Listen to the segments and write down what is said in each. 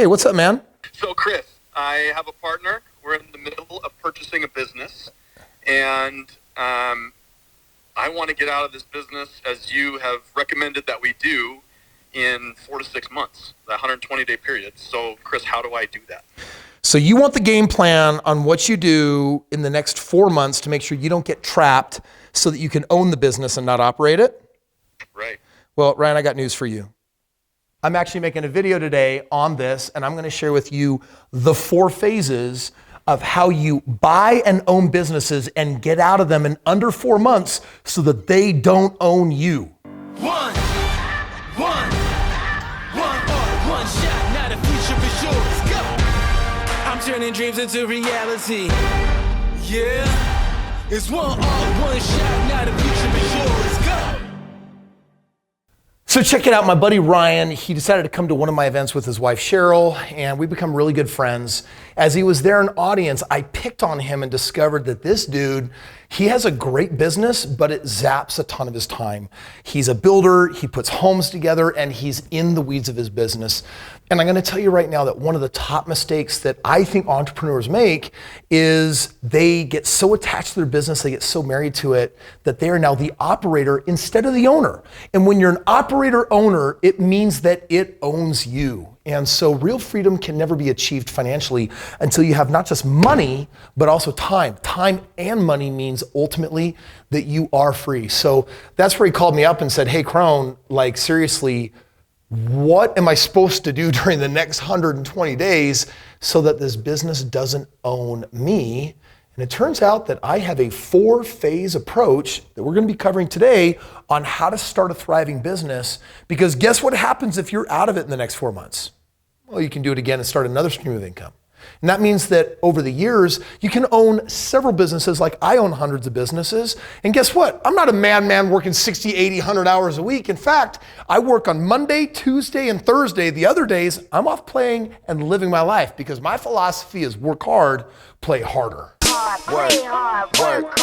Hey, what's up, man? So, Kris, I have a partner. We're in the middle of purchasing a business, and I want to get out of this business, as you have recommended that we do, in 4 to 6 months, the 120-day period. So, Kris, how do I do that? So you want the game plan on what you do in the next 4 months to make sure you don't get trapped so that you can own the business and not operate it? Right. Well, Ryan, I got news for you. I'm actually making a video today on this, and I'm going to share with you the 4 phases of how you buy and own businesses and get out of them in under 4 months so that they don't own you. One shot, now the future is yours. Go! I'm turning dreams into reality. Yeah, it's one shot, now the future is yours. Go! So check it out, my buddy Ryan, he decided to come to one of my events with his wife Cheryl, and we become really good friends. As he was there in audience, I picked on him and discovered that this dude, he has a great business, but it zaps a ton of his time. He's a builder, he puts homes together, and he's in the weeds of his business. And I'm gonna tell you right now that one of the top mistakes that I think entrepreneurs make is they get so attached to their business, they get so married to it, that they are now the operator instead of the owner. And when you're an operator owner, it means that it owns you. And so real freedom can never be achieved financially until you have not just money, but also time. Time and money means ultimately that you are free. So that's where he called me up and said, hey, Krohn, like seriously, what am I supposed to do during the next 120 days so that this business doesn't own me? And it turns out that I have a 4-phase approach that we're going to be covering today on how to start a thriving business. Because guess what happens if you're out of it in the next 4 months? Well, you can do it again and start another stream of income. And that means that over the years, you can own several businesses, like I own hundreds of businesses. And guess what? I'm not a madman working 60, 80, 100 hours a week. In fact, I work on Monday, Tuesday, and Thursday. The other days, I'm off playing and living my life because my philosophy is work hard, play harder. Work.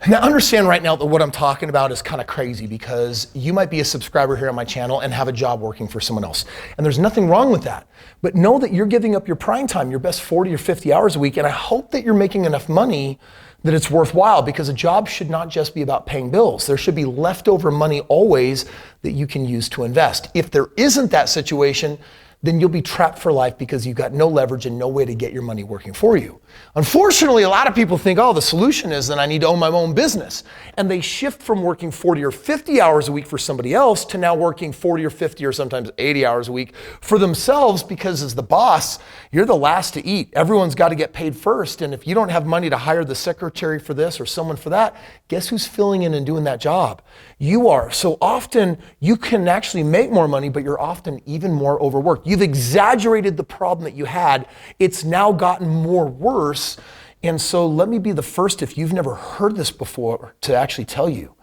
Now understand right now that what I'm talking about is kind of crazy because you might be a subscriber here on my channel and have a job working for someone else. And there's nothing wrong with that. But know that you're giving up your prime time, your best 40 or 50 hours a week. And I hope that you're making enough money that it's worthwhile, because a job should not just be about paying bills. There should be leftover money always that you can use to invest. If there isn't that situation, then you'll be trapped for life because you've got no leverage and no way to get your money working for you. Unfortunately, a lot of people think, oh, the solution is that I need to own my own business. And they shift from working 40 or 50 hours a week for somebody else to now working 40 or 50 or sometimes 80 hours a week for themselves, because as the boss, you're the last to eat. Everyone's got to get paid first. And if you don't have money to hire the secretary for this or someone for that, guess who's filling in and doing that job? You are. So often you can actually make more money, but you're often even more overworked. You've exaggerated the problem that you had. It's now gotten more worse. And so let me be the first, if you've never heard this before, to actually tell you,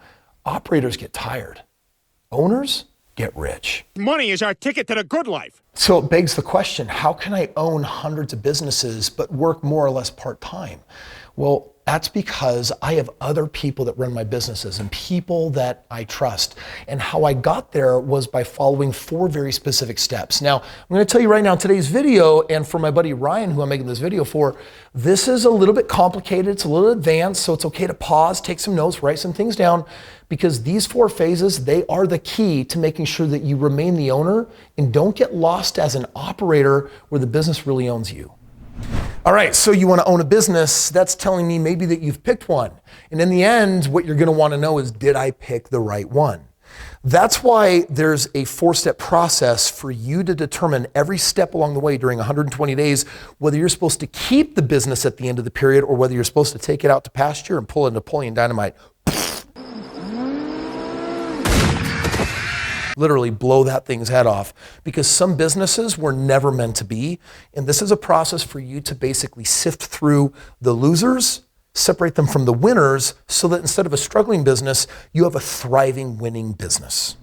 operators get tired. Owners get rich. Money is our ticket to the good life. So it begs the question, how can I own hundreds of businesses but work more or less part-time? Well, that's because I have other people that run my businesses and people that I trust. And how I got there was by following 4 very specific steps. Now, I'm going to tell you right now in today's video, and for my buddy Ryan, who I'm making this video for, this is a little bit complicated. It's a little advanced, so it's okay to pause, take some notes, write some things down, because these 4 phases, they are the key to making sure that you remain the owner and don't get lost as an operator where the business really owns you. All right, so you want to own a business. That's telling me maybe that you've picked one. And in the end, what you're going to want to know is, did I pick the right one? That's why there's a 4-step process for you to determine every step along the way during 120 days, whether you're supposed to keep the business at the end of the period or whether you're supposed to take it out to pasture and pull a Napoleon Dynamite. Literally blow that thing's head off, because some businesses were never meant to be. And this is a process for you to basically sift through the losers, separate them from the winners, so that instead of a struggling business, you have a thriving, winning business.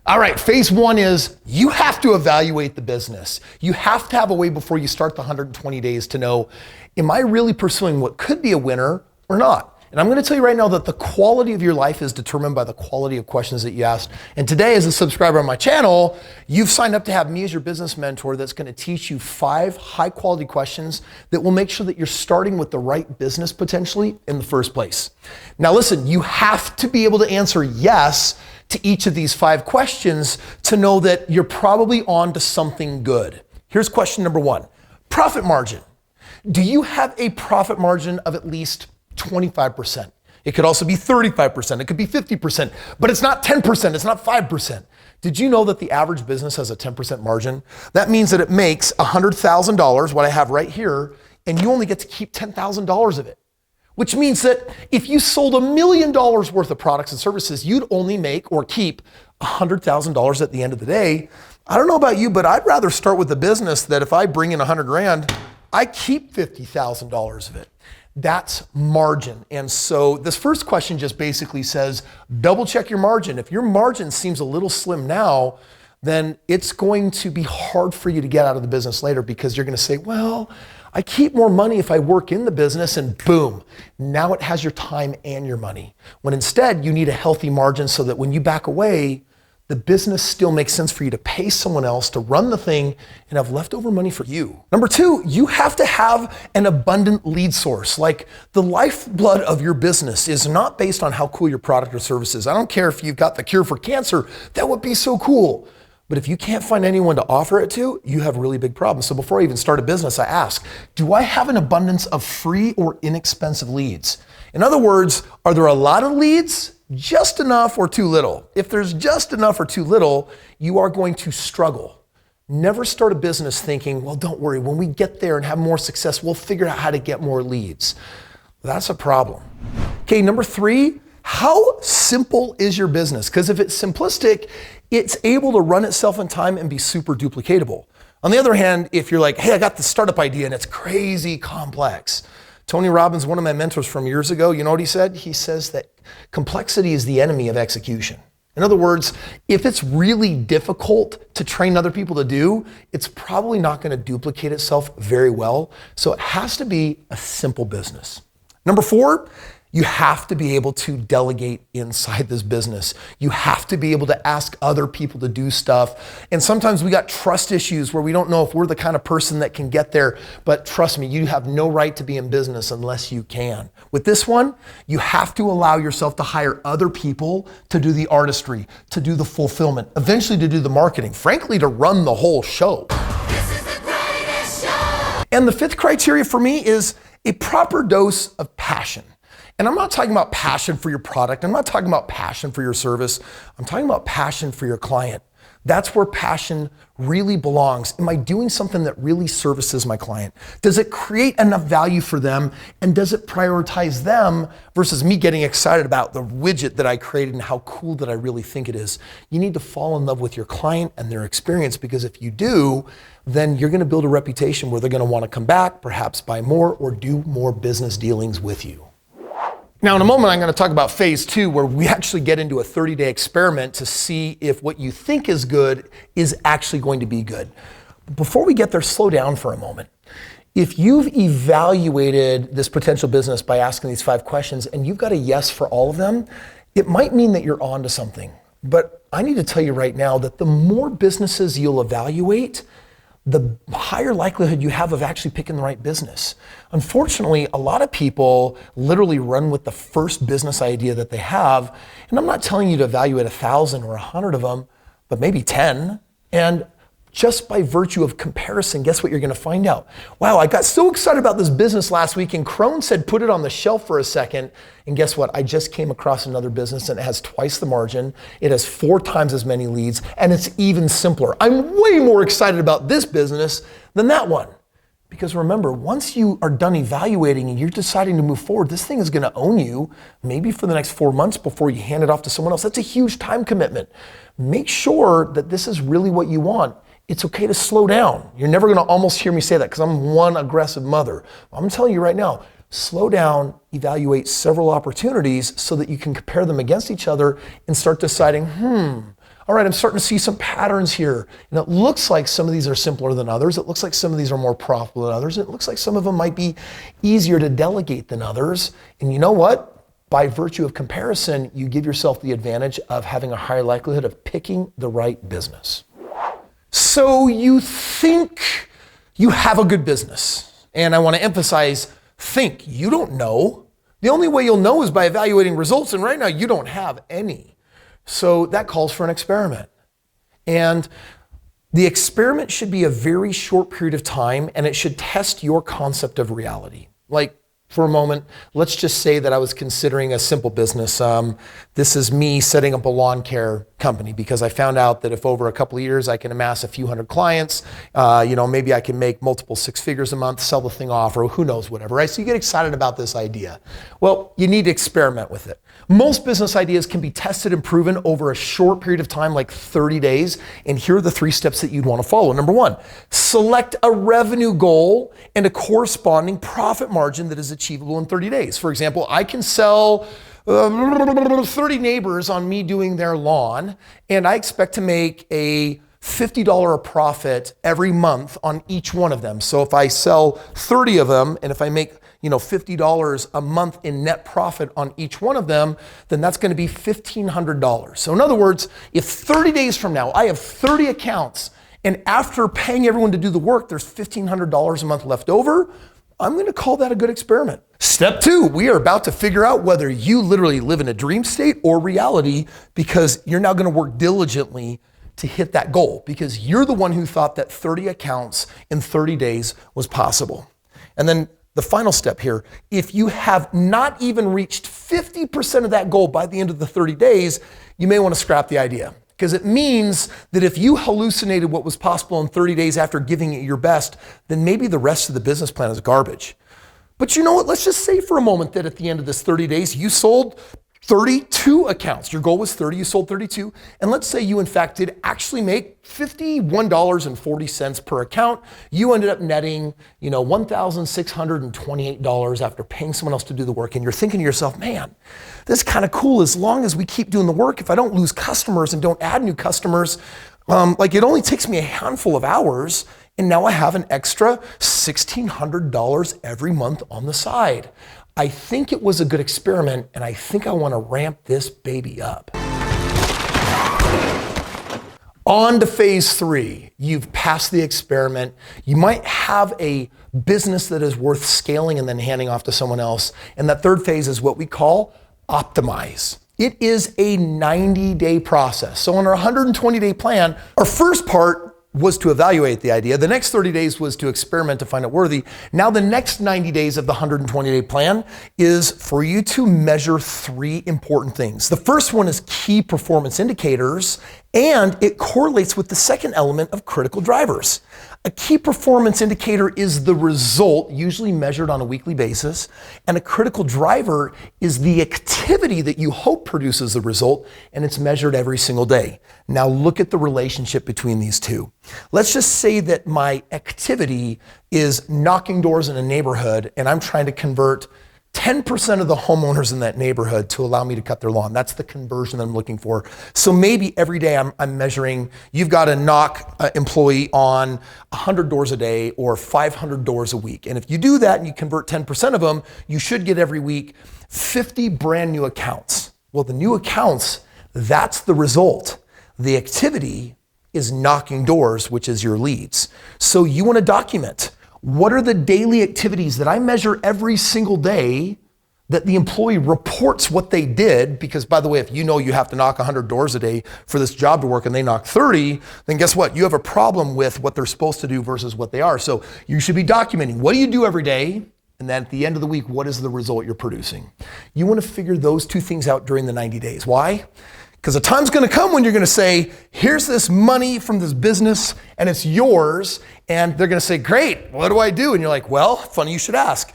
All right, phase 1 is you have to evaluate the business. You have to have a way before you start the 120 days to know, am I really pursuing what could be a winner or not? And I'm gonna tell you right now that the quality of your life is determined by the quality of questions that you ask. And today, as a subscriber on my channel, you've signed up to have me as your business mentor that's gonna teach you 5 high quality questions that will make sure that you're starting with the right business potentially in the first place. Now listen, you have to be able to answer yes to each of these 5 questions to know that you're probably on to something good. Here's question number 1, profit margin. Do you have a profit margin of at least 25%? It could also be 35%, it could be 50%, but it's not 10%, it's not 5%. Did you know that the average business has a 10% margin? That means that it makes $100,000, what I have right here, and you only get to keep $10,000 of it. Which means that if you sold $1 million worth of products and services, you'd only make or keep $100,000 at the end of the day. I don't know about you, but I'd rather start with a business that if I bring in 100 grand, I keep $50,000 of it. That's margin. And so this first question just basically says, double check your margin. If your margin seems a little slim now, then it's going to be hard for you to get out of the business later because you're going to say, well, I keep more money if I work in the business, and boom, now it has your time and your money. When instead you need a healthy margin so that when you back away, the business still makes sense for you to pay someone else to run the thing and have leftover money for you. Number 2, you have to have an abundant lead source. Like the lifeblood of your business is not based on how cool your product or service is. I don't care if you've got the cure for cancer, that would be so cool. But if you can't find anyone to offer it to, you have really big problems. So before I even start a business, I ask, do I have an abundance of free or inexpensive leads? In other words, are there a lot of leads, just enough, or too little? If there's just enough or too little, you are going to struggle. Never start a business thinking, well, don't worry, when we get there and have more success, we'll figure out how to get more leads. That's a problem. Okay, number 3, how simple is your business? Because if it's simplistic, it's able to run itself in time and be super duplicatable. On the other hand, if you're like, hey, I got the startup idea and it's crazy complex. Tony Robbins, one of my mentors from years ago, you know what he said? He says that complexity is the enemy of execution. In other words, if it's really difficult to train other people to do, it's probably not going to duplicate itself very well. So it has to be a simple business. Number 4, you have to be able to delegate inside this business. You have to be able to ask other people to do stuff. And sometimes we got trust issues where we don't know if we're the kind of person that can get there. But trust me, you have no right to be in business unless you can. With this one, you have to allow yourself to hire other people to do the artistry, to do the fulfillment, eventually to do the marketing, frankly, to run the whole show. This is the greatest show. And the 5th criteria for me is a proper dose of passion. And I'm not talking about passion for your product. I'm not talking about passion for your service. I'm talking about passion for your client. That's where passion really belongs. Am I doing something that really services my client? Does it create enough value for them? And does it prioritize them versus me getting excited about the widget that I created and how cool that I really think it is? You need to fall in love with your client and their experience, because if you do, then you're going to build a reputation where they're going to want to come back, perhaps buy more or do more business dealings with you. Now, in a moment, I'm going to talk about phase 2, where we actually get into a 30-day experiment to see if what you think is good is actually going to be good. But before we get there, slow down for a moment. If you've evaluated this potential business by asking these 5 questions and you've got a yes for all of them, it might mean that you're on to something. But I need to tell you right now that the more businesses you'll evaluate, the higher likelihood you have of actually picking the right business. Unfortunately, a lot of people literally run with the first business idea that they have. And I'm not telling you to evaluate 1,000 or 100 of them, but maybe 10. And just by virtue of comparison, guess what you're going to find out? Wow, I got so excited about this business last week, and Krohn said put it on the shelf for a second. And guess what? I just came across another business and it has twice the margin. It has 4 times as many leads, and it's even simpler. I'm way more excited about this business than that one. Because remember, once you are done evaluating and you're deciding to move forward, this thing is going to own you maybe for the next 4 months before you hand it off to someone else. That's a huge time commitment. Make sure that this is really what you want. It's okay to slow down. You're never going to almost hear me say that because I'm one aggressive mother. I'm telling you right now, slow down, evaluate several opportunities so that you can compare them against each other and start deciding, all right, I'm starting to see some patterns here. And it looks like some of these are simpler than others. It looks like some of these are more profitable than others. It looks like some of them might be easier to delegate than others. And you know what? by virtue of comparison, you give yourself the advantage of having a higher likelihood of picking the right business. So you think you have a good business. And I want to emphasize, think. You don't know. The only way you'll know is by evaluating results. And right now you don't have any. So that calls for an experiment. And the experiment should be a very short period of time, and it should test your concept of reality. Like, for a moment, let's just say that I was considering a simple business. This is me setting up a lawn care company because I found out that if over a couple of years I can amass a few hundred clients, maybe I can make multiple six figures a month, sell the thing off, or who knows, whatever, right? So you get excited about this idea. Well, you need to experiment with it. Most business ideas can be tested and proven over a short period of time, like 30 days. And here are the 3 steps that you'd want to follow. Number 1, select a revenue goal and a corresponding profit margin that is achievable in 30 days. For example, I can sell 30 neighbors on me doing their lawn, and I expect to make a $50 profit every month on each one of them. So if I sell 30 of them, and if I make $50 a month in net profit on each one of them, then that's going to be $1,500. So in other words, if 30 days from now I have 30 accounts, and after paying everyone to do the work, there's $1,500 a month left over, I'm going to call that a good experiment. Step 2, we are about to figure out whether you literally live in a dream state or reality, because you're now going to work diligently to hit that goal, because you're the one who thought that 30 accounts in 30 days was possible. And then the final step here, if you have not even reached 50% of that goal by the end of the 30 days, you may want to scrap the idea. Because it means that if you hallucinated what was possible in 30 days after giving it your best, then maybe the rest of the business plan is garbage. But you know what? Let's just say for a moment that at the end of this 30 days, you sold 32 accounts. Your goal was 30, you sold 32. And let's say you in fact did actually make $51.40 per account. You ended up netting, $1,628 after paying someone else to do the work. And you're thinking to yourself, man, this is kind of cool. As long as we keep doing the work, if I don't lose customers and don't add new customers, it only takes me a handful of hours. And now I have an extra $1,600 every month on the side. I think it was a good experiment, and I think I want to ramp this baby up. On to phase 3. You've passed the experiment. You might have a business that is worth scaling and then handing off to someone else. And that third phase is what we call optimize. It is a 90-day process. So on our 120-day plan, our first part was to evaluate the idea. The next 30 days was to experiment to find it worthy. Now the next 90 days of the 120-day plan is for you to measure 3 important things. The first one is key performance indicators, and it correlates with the second element of critical drivers. A key performance indicator is the result, usually measured on a weekly basis, and a critical driver is the activity that you hope produces the result, and it's measured every single day. Now look at the relationship between these two. Let's just say that my activity is knocking doors in a neighborhood, and I'm trying to convert 10% of the homeowners in that neighborhood to allow me to cut their lawn. That's the conversion that I'm looking for. So maybe every day I'm measuring, you've got to knock an employee on 100 doors a day or 500 doors a week. And if you do that and you convert 10% of them, you should get every week 50 brand new accounts. Well, the new accounts, that's the result. The activity is knocking doors, which is your leads. So you want to document. What are the daily activities that I measure every single day that the employee reports what they did? Because by the way, if you know you have to knock 100 doors a day for this job to work and they knock 30, then guess what? You have a problem with what they're supposed to do versus what they are. So you should be documenting. What do you do every day? And then at the end of the week, what is the result you're producing? You want to figure those 2 things out during the 90 days. Why? Because the time's going to come when you're going to say, here's this money from this business and it's yours. And they're going to say, great, what do I do? And you're like, well, funny you should ask.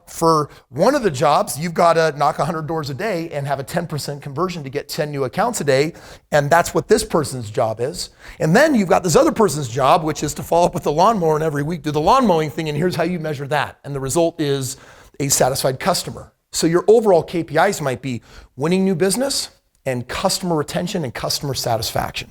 For one of the jobs, you've got to knock 100 doors a day and have a 10% conversion to get 10 new accounts a day. And that's what this person's job is. And then you've got this other person's job, which is to follow up with the lawnmower and every week do the lawn mowing thing. And here's how you measure that. And the result is a satisfied customer. So your overall KPIs might be winning new business and customer retention and customer satisfaction.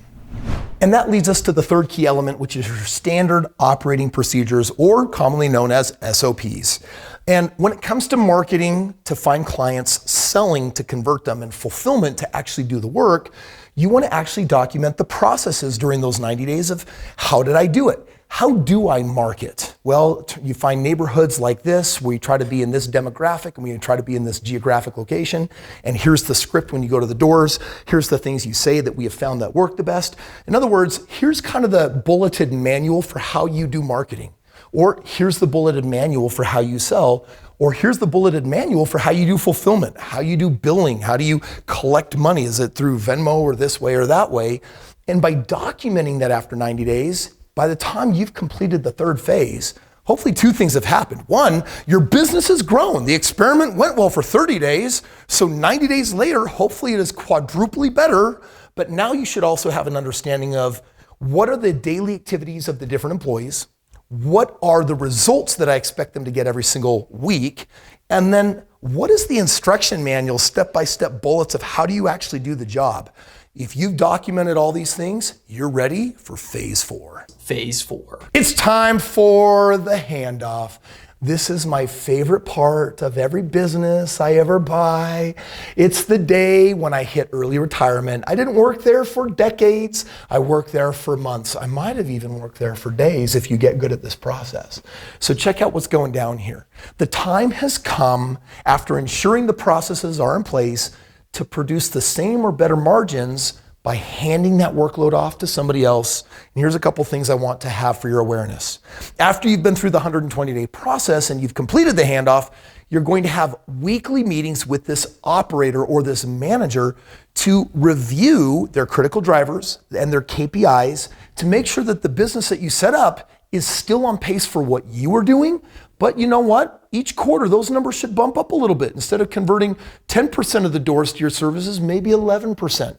And that leads us to the third key element, which is your standard operating procedures, or commonly known as SOPs. And when it comes to marketing to find clients, selling to convert them, and fulfillment to actually do the work, you want to actually document the processes during those 90 days of how did I do it? How do I market? Well, you find neighborhoods like this where you try to be in this demographic and we try to be in this geographic location. And here's the script when you go to the doors. Here's the things you say that we have found that work the best. In other words, here's kind of the bulleted manual for how you do marketing. Or here's the bulleted manual for how you sell. Or here's the bulleted manual for how you do fulfillment, how you do billing, how do you collect money? Is it through Venmo or this way or that way? And by documenting that after 90 days, by the time you've completed the third phase, hopefully two things have happened. One, your business has grown. The experiment went well for 30 days. So 90 days later, hopefully it is quadruply better. But now you should also have an understanding of what are the daily activities of the different employees? What are the results that I expect them to get every single week? And then what is the instruction manual, step-by-step bullets of how do you actually do the job? If you've documented all these things, you're ready for phase 4. Phase 4. It's time for the handoff. This is my favorite part of every business I ever buy. It's the day when I hit early retirement. I didn't work there for decades. I worked there for months. I might have even worked there for days if you get good at this process. So check out what's going down here. The time has come, after ensuring the processes are in place, to produce the same or better margins by handing that workload off to somebody else. And here's a couple things I want to have for your awareness. After you've been through the 120-day process and you've completed the handoff, you're going to have weekly meetings with this operator or this manager to review their critical drivers and their KPIs to make sure that the business that you set up is still on pace for what you are doing. But you know what? Each quarter, those numbers should bump up a little bit. Instead of converting 10% of the doors to your services, maybe 11%.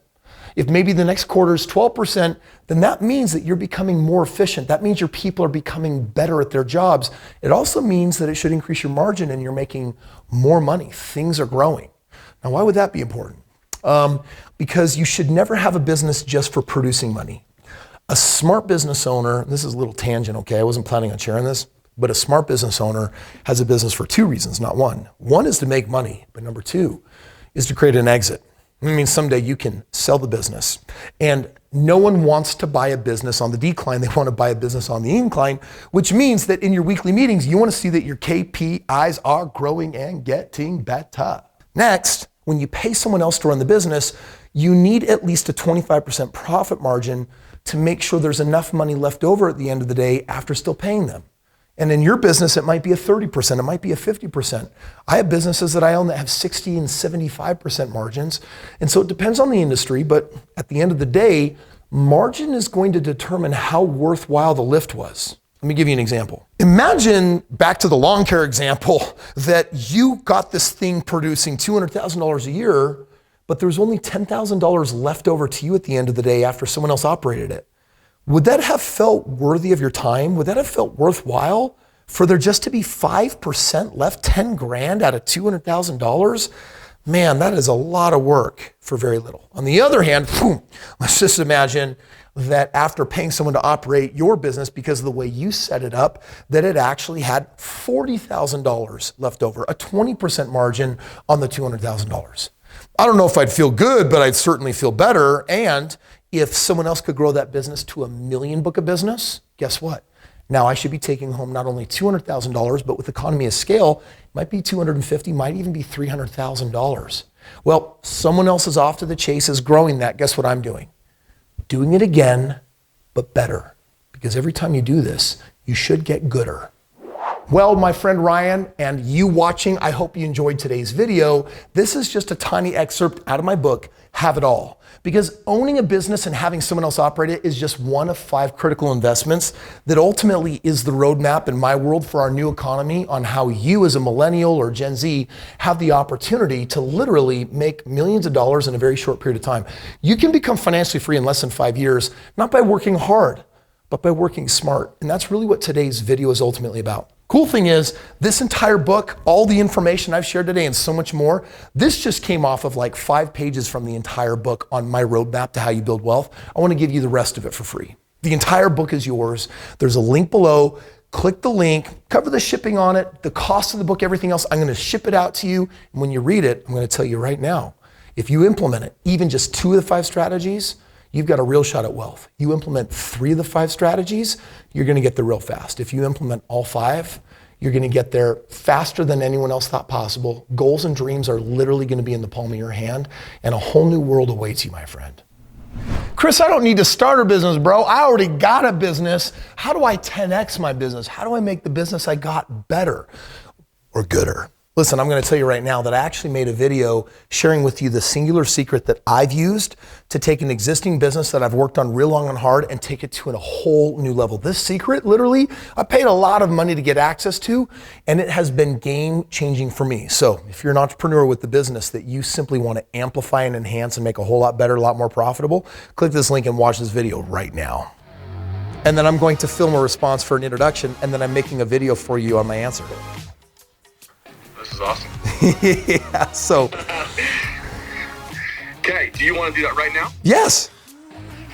If maybe the next quarter is 12%, then that means that you're becoming more efficient. That means your people are becoming better at their jobs. It also means that it should increase your margin and you're making more money. Things are growing. Now, why would that be important? Because you should never have a business just for producing money. A smart business owner, this is a little tangent, okay? I wasn't planning on sharing this. But a smart business owner has a business for two reasons, not one. One is to make money, but number two is to create an exit. I mean, someday you can sell the business. And no one wants to buy a business on the decline. They want to buy a business on the incline, which means that in your weekly meetings, you want to see that your KPIs are growing and getting better. Next, when you pay someone else to run the business, you need at least a 25% profit margin to make sure there's enough money left over at the end of the day after still paying them. And in your business, it might be a 30%, it might be a 50%. I have businesses that I own that have 60 and 75% margins. And so it depends on the industry, but at the end of the day, margin is going to determine how worthwhile the lift was. Let me give you an example. Imagine, back to the lawn care example, that you got this thing producing $200,000 a year, but there was only $10,000 left over to you at the end of the day after someone else operated it. Would that have felt worthy of your time? Would that have felt worthwhile for there just to be 5% left, 10 grand out of $200,000? Man, that is a lot of work for very little. On the other hand, let's just imagine that after paying someone to operate your business because of the way you set it up, that it actually had $40,000 left over, a 20% margin on the $200,000. I don't know if I'd feel good, but I'd certainly feel better. And if someone else could grow that business to $1 million book of business, guess what? Now I should be taking home not only $200,000, but with economy of scale, it might be $250,000, might even be $300,000. Well, someone else is off to the chase, is growing that. Guess what I'm doing? Doing it again, but better. Because every time you do this, you should get gooder. Well, my friend Ryan and you watching, I hope you enjoyed today's video. This is just a tiny excerpt out of my book, Have It All. Because owning a business and having someone else operate it is just one of 5 critical investments that ultimately is the roadmap in my world for our new economy on how you as a millennial or Gen Z have the opportunity to literally make millions of dollars in a very short period of time. You can become financially free in less than 5 years, not by working hard, but by working smart. And that's really what today's video is ultimately about. Cool thing is, this entire book, all the information I've shared today and so much more, this just came off of like 5 pages from the entire book on my roadmap to how you build wealth. I want to give you the rest of it for free. The entire book is yours. There's a link below. Click the link, cover the shipping on it, the cost of the book, everything else. I'm going to ship it out to you. And when you read it, I'm going to tell you right now, if you implement it, even just 2 of the 5 strategies, you've got a real shot at wealth. You implement 3 of the 5 strategies, you're going to get there real fast. If you implement all 5, you're going to get there faster than anyone else thought possible. Goals and dreams are literally going to be in the palm of your hand, and a whole new world awaits you, my friend. Kris, I don't need to start a business, bro. I already got a business. How do I 10x my business? How do I make the business I got better or gooder? Listen, I'm going to tell you right now that I actually made a video sharing with you the singular secret that I've used to take an existing business that I've worked on real long and hard and take it to a whole new level. This secret, literally, I paid a lot of money to get access to, and it has been game changing for me. So if you're an entrepreneur with the business that you simply want to amplify and enhance and make a whole lot better, a lot more profitable, click this link and watch this video right now. And then I'm going to film a response for an introduction, and then I'm making a video for you on my answer. This is awesome. Yeah, so. Okay, do you want to do that right now? Yes.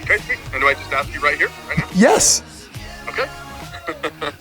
Okay, sweet. And do I just ask you right here, right now? Yes. Okay.